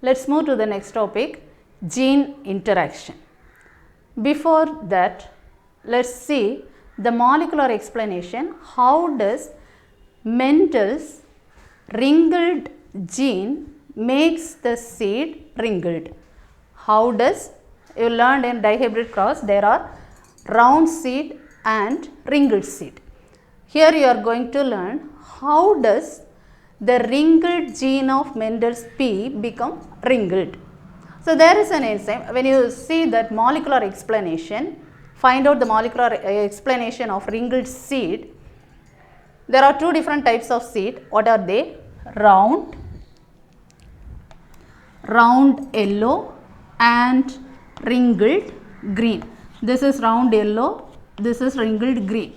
Let's move to the next topic, gene interaction. Before that, let's see the molecular explanation. How does Mendel's ringled gene makes the seed ringled? How does, you learned in dihybrid cross there are round seed and ringled seed. Here you are going to learn how does the ringled gene of Mendel's P become ringled. So there is an enzyme. When you see that molecular explanation, find out the molecular explanation of ringled seed. There are two different types of seed. What are they? Round yellow and ringled green. This is round yellow, this is ringled green.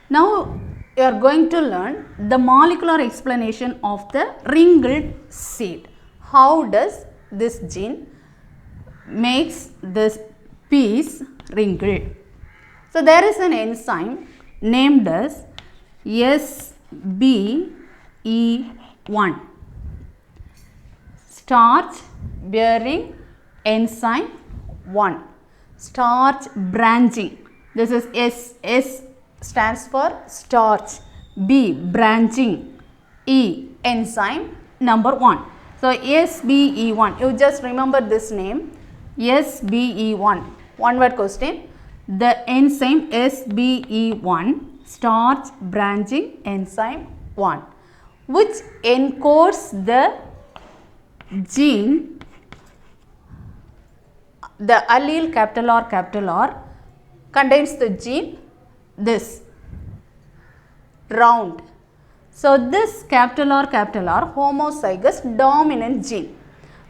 Now you are going to learn the molecular explanation of the ringled seed. How does this gene makes this piece wrinkled? So there is an enzyme named as SBE1, starch bearing enzyme 1, starch branching. This is S stands for starch, B branching, E enzyme number 1. So SBE1, you just remember this name, SBE1, one word question. The enzyme SBE1, starch branching enzyme 1, which encodes the gene, the allele capital R contains the gene this round. So this capital R homozygous dominant gene.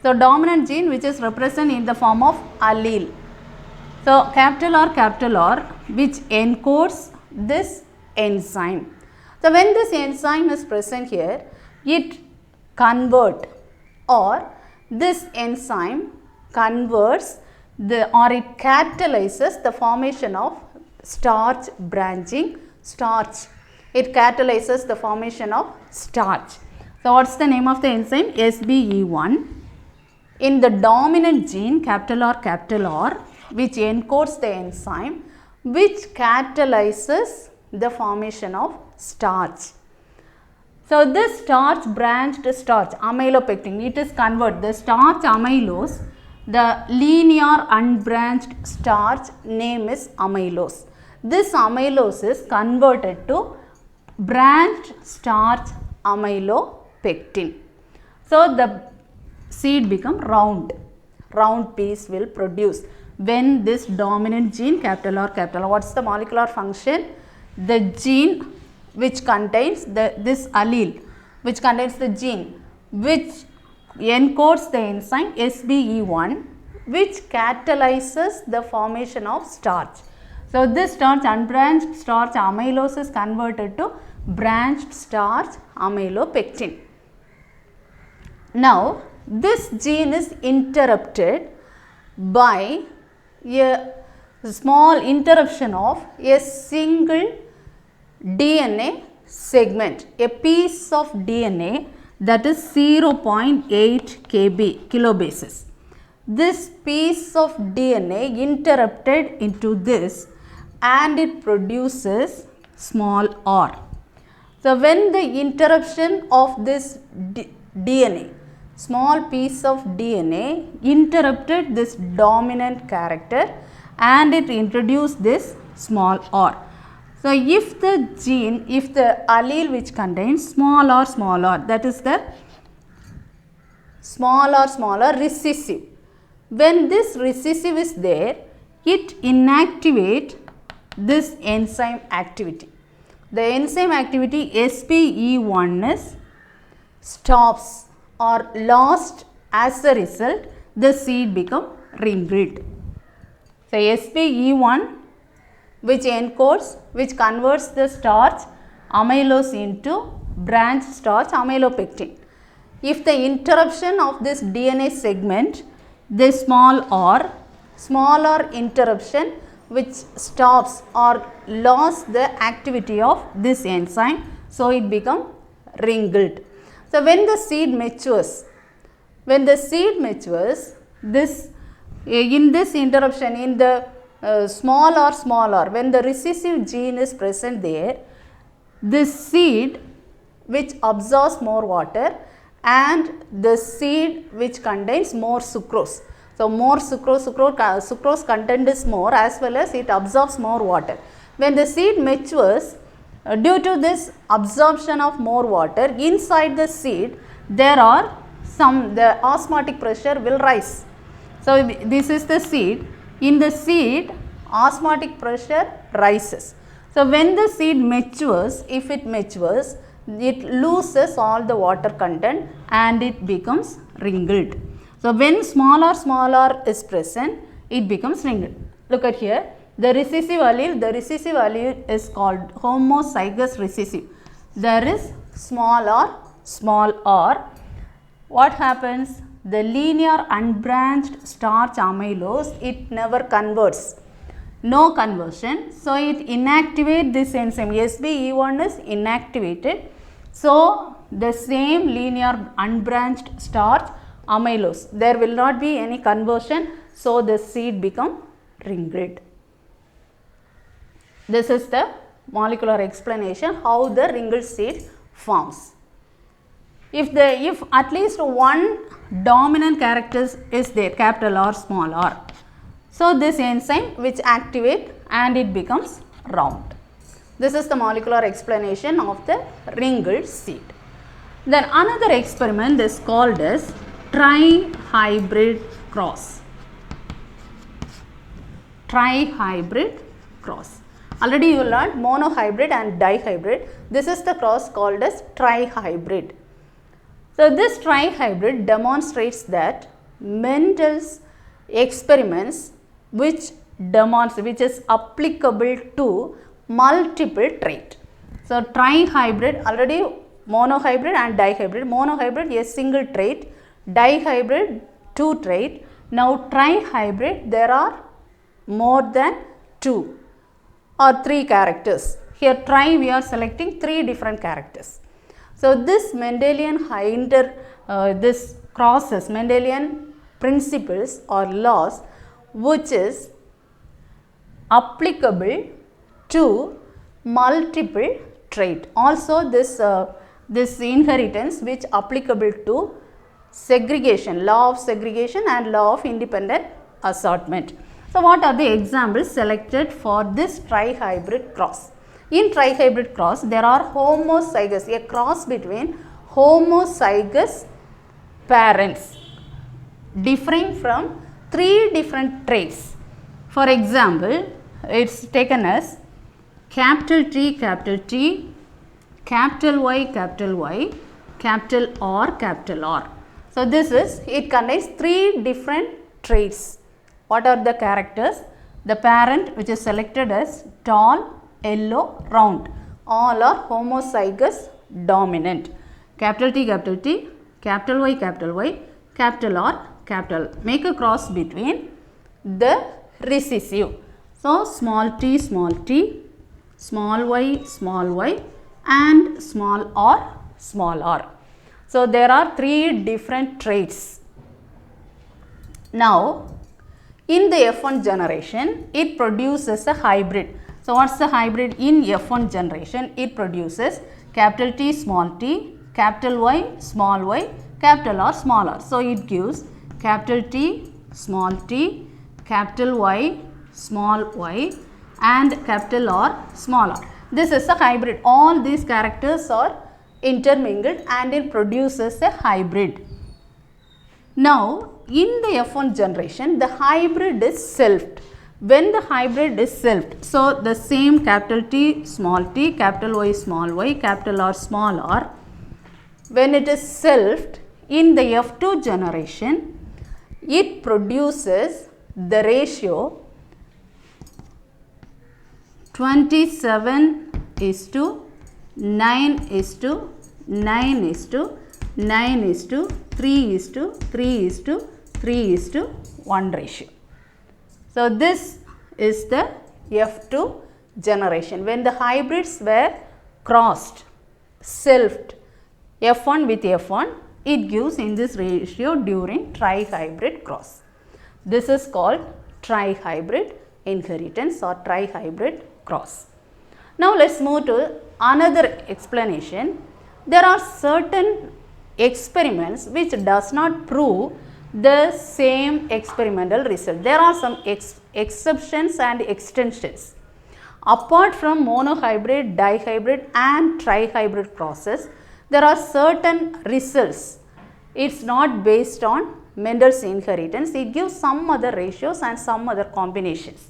So dominant gene which is represented in the form of allele. So capital R which encodes this enzyme. So when this enzyme is present here, it convert or this enzyme converts it catalyzes the formation of starch branching starch. It catalyzes the formation of starch. So what's the name of the enzyme? SBE1. In the dominant gene capital R which encodes the enzyme which catalyzes the formation of starch. So this starch branched starch, amylopectin, it is converted. The starch amylose, the linear unbranched starch name is amylose. This amylose is converted to branched starch amylopectin. So the seed become round piece will produce when this dominant gene capital R. What's the molecular function? The gene which contains this allele which contains the gene which encodes the enzyme SBE1 which catalyzes the formation of starch. So this starch, unbranched starch amylose is converted to branched starch amylopectin. Now this gene is interrupted by a small interruption of a single DNA segment, a piece of DNA that is 0.8 kilobases. This piece of DNA interrupted into this and it produces small r. So when the interruption of this DNA, small piece of DNA interrupted this dominant character and it introduced this small r. So if the gene, if the allele which contains small r, that is the small r recessive. When this recessive is there, it inactivates this enzyme activity. The enzyme activity SBE1 is stops or lost. As a result, the seed become wrinkled. So SBE1 which encodes, which converts the starch amylose into branched starch amylopectin. If the interruption of this DNA segment, this small r interruption which stops or lost the activity of this enzyme, so it become wrinkled. So when the seed matures, When the seed matures, this in this interruption in the smaller, when the recessive gene is present there, this seed which absorbs more water and the seed which contains more sucrose. So, more sucrose content is more, as well as it absorbs more water. When the seed matures, due to this absorption of more water inside the seed, there are the osmotic pressure will rise. So, this is the seed. In the seed, osmotic pressure rises. So, when the seed matures, if it matures, it loses all the water content and it becomes wrinkled. So, when smaller is present, it becomes wrinkled. Look at here, the recessive allele is called homozygous recessive. There is small r. What happens? The linear unbranched starch amylose, it never converts. No conversion. So, it inactivates this enzyme. SBE1 is inactivated. So, the same linear unbranched starch amylose, there will not be any conversion. So, the seed become wrinkled. This is the molecular explanation how the wrinkled seed forms. If at least one dominant character is there, capital R, small r, so this enzyme which activate and it becomes round. This is the molecular explanation of the wrinkled seed. Then another experiment is called as trihybrid cross. Trihybrid cross. Already you learned monohybrid and dihybrid. This is the cross called as trihybrid. So, this trihybrid demonstrates that Mendel's experiments which is applicable to multiple trait. So, trihybrid, already monohybrid and dihybrid. Monohybrid a single trait, dihybrid 2 trait. Now, trihybrid there are more than 2 or 3 characters. Here tri we are selecting 3 different characters. So, this Mendelian this crosses, Mendelian principles or laws which is applicable to multiple trait. Also this inheritance which applicable to segregation, law of segregation and law of independent assortment. So, what are the examples selected for this trihybrid cross? In trihybrid cross, there are homozygous, a cross between homozygous parents differing from 3 different traits. For example, it is taken as capital T, capital Y, capital R. So, this is, it contains 3 different traits. What are the characters? The parent which is selected as tall, yellow, round, all are homozygous dominant. Capital T, capital Y, capital R, capital. Make a cross between the recessive. So, small t, small y and small r. So, there are 3 different traits. Now, in the F1 generation, it produces a hybrid. So, what is the hybrid in F1 generation? It produces capital T, capital Y, capital R, small r. So, it gives capital T, capital Y, small y and capital R, small r. This is a hybrid. All these characters are intermingled and it produces a hybrid. Now, in the F1 generation, the hybrid is selfed. When the hybrid is selfed, so the same capital T, capital Y, capital R, small r, when it is selfed in the F2 generation, it produces the ratio 27:9:9:3:3:3:1 ratio. So, this is the F2 generation. When the hybrids were crossed, selfed, F1 with F1, it gives in this ratio during trihybrid cross. This is called trihybrid inheritance or trihybrid cross. Now let's move to another explanation. There are certain experiments which does not prove the same experimental result. There are some exceptions and extensions. Apart from monohybrid, dihybrid and trihybrid crosses, there are certain results. It's not based on Mendel's inheritance. It gives some other ratios and some other combinations.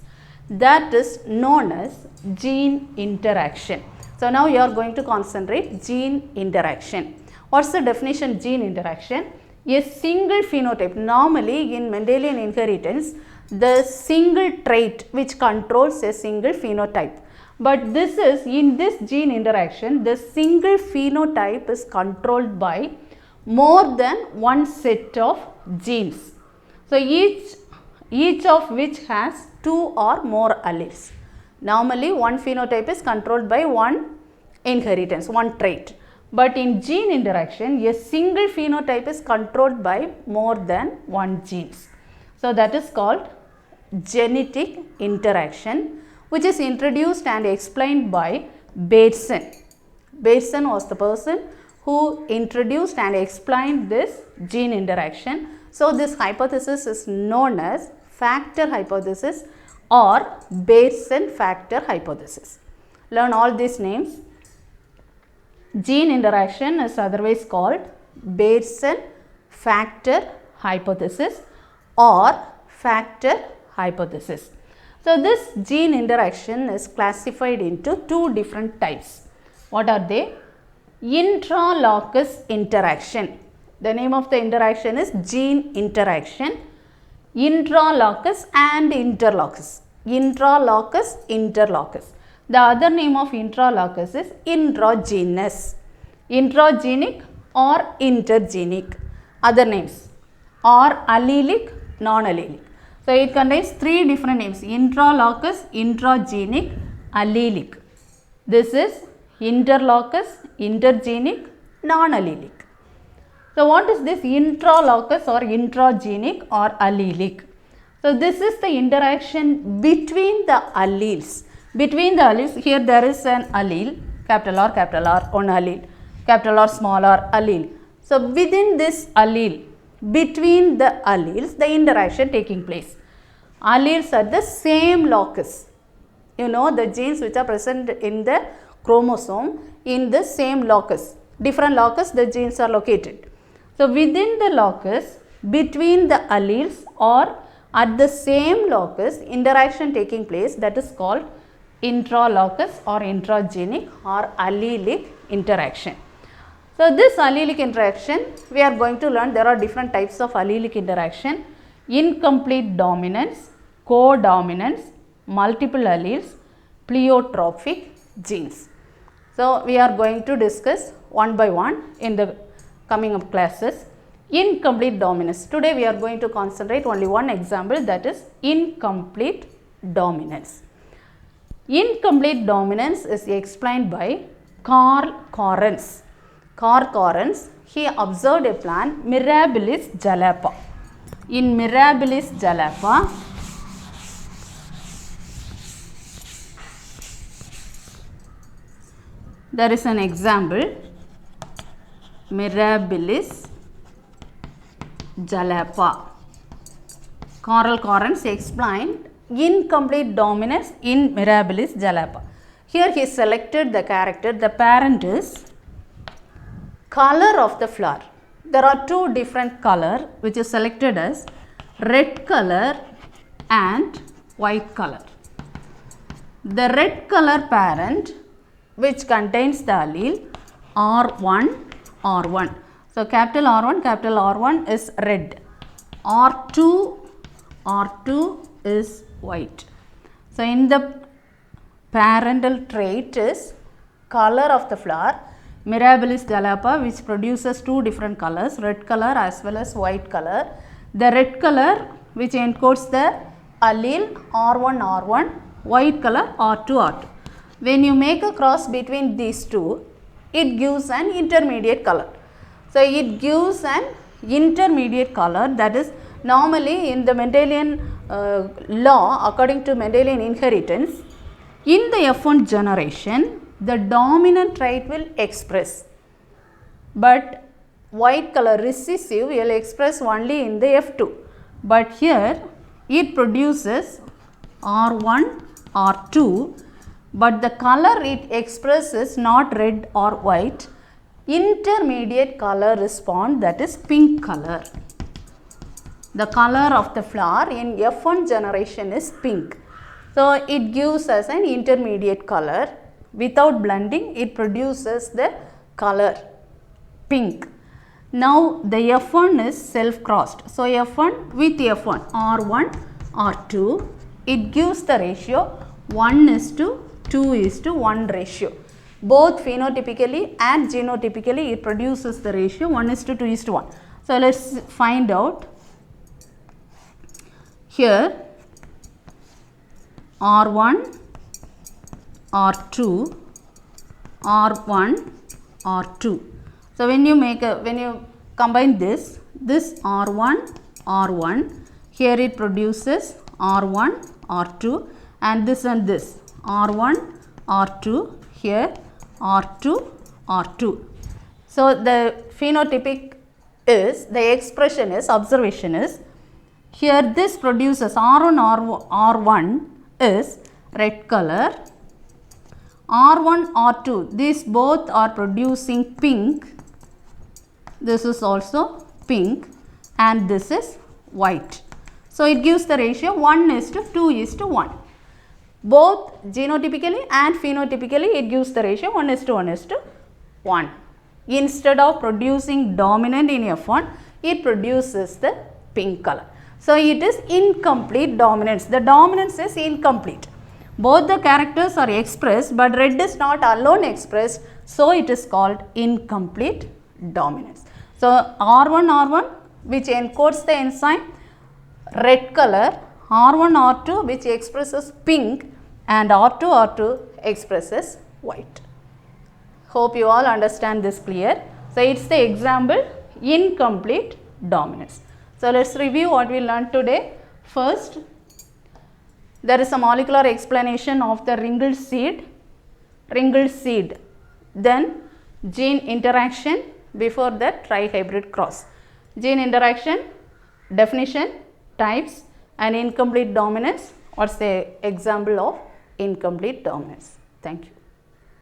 That is known as gene interaction. So now you are going to concentrate gene interaction. What's the definition gene interaction? A single phenotype. Normally in Mendelian inheritance, the single trait which controls a single phenotype. But this is, in this gene interaction, the single phenotype is controlled by more than one set of genes. So each of which has two or more alleles. Normally one phenotype is controlled by one inheritance, one trait. But in gene interaction, a single phenotype is controlled by more than one genes. So that is called genetic interaction, which is introduced and explained by Bateson. Bateson was the person who introduced and explained this gene interaction. So this hypothesis is known as factor hypothesis or Bateson factor hypothesis. Learn all these names. Gene interaction is otherwise called Bateson factor hypothesis or factor hypothesis. So this gene interaction is classified into two different types. What are they? Intralocus interaction. The name of the interaction is gene interaction. Intralocus and interlocus. Intralocus, interlocus. The other name of intralocus is intragenous. Intragenic or intergenic. Other names are allelic, non-allelic. So it contains three different names: intralocus, intragenic, allelic. This is interlocus, intergenic, non-allelic. So what is this intralocus or intragenic or allelic? So this is the interaction between the alleles. Between the alleles, here there is an allele, capital R, one allele, capital R, small r, allele. So within this allele, between the alleles, the interaction taking place. Alleles are the same locus. You know, the genes which are present in the chromosome in the same locus. Different locus the genes are located. So within the locus, between the alleles or at the same locus, interaction taking place, that is called intralocus or intragenic or allelic interaction. So this allelic interaction, we are going to learn there are different types of allelic interaction: incomplete dominance, codominance, multiple alleles, pleiotropic genes. So we are going to discuss one by one in the coming up classes. Incomplete dominance. Today we are going to concentrate only one example, that is incomplete dominance. Incomplete dominance is explained by Carl Correns. Carl Correns, he observed a plant Mirabilis jalapa. In Mirabilis jalapa, there is an example, Mirabilis jalapa. Carl Correns explained incomplete dominance in Mirabilis jalapa. Here he selected the character, the parent is color of the flower. There are two different color which is selected as red color and white color. The red color parent, which contains the allele R1, R1. So capital R1 is red. R2 is white. So in the parental trait is color of the flower, Mirabilis jalapa, which produces two different colors, red color as well as white color. The red color which encodes the allele R1, white color R2. When you make a cross between these two, it gives an intermediate color. So it gives an intermediate color, that is normally in the Mendelian law, according to Mendelian inheritance, in the F1 generation the dominant trait will express, but white color recessive will express only in the F2, but here it produces R1, R2, but the color it expresses not red or white, intermediate color response, that is pink color. The color of the flower in F1 generation is pink. So it gives us an intermediate color. Without blending, it produces the color pink. Now the F1 is self-crossed. So F1 with F1, R1, R2, it gives the ratio 1:2:1 ratio. Both phenotypically and genotypically it produces the ratio 1:2:1. So let us find out. Here R1, R2, R1, R2. So when you combine this R1, R1, here it produces R1, R2, and this R1, R2, here R2, R2. So the phenotypic is, the expression is, observation is, here this produces R1, R1 is red color, R1, R2, these both are producing pink, this is also pink, and this is white. So it gives the ratio 1:2:1. Both genotypically and phenotypically it gives the ratio 1:1:1. Instead of producing dominant in F1, it produces the pink color. So it is incomplete dominance. The dominance is incomplete. Both the characters are expressed, but red is not alone expressed, so it is called incomplete dominance. So R1, which encodes the enzyme red color, R1, R2 which expresses pink, and R2, R2 expresses white. Hope you all understand this clear. So it is the example incomplete dominance. So let us review what we learned today. First, there is a molecular explanation of the ringled seed, then gene interaction before the trihybrid cross. Gene interaction, definition, types, and incomplete dominance. What's the example of incomplete dominance? Thank you.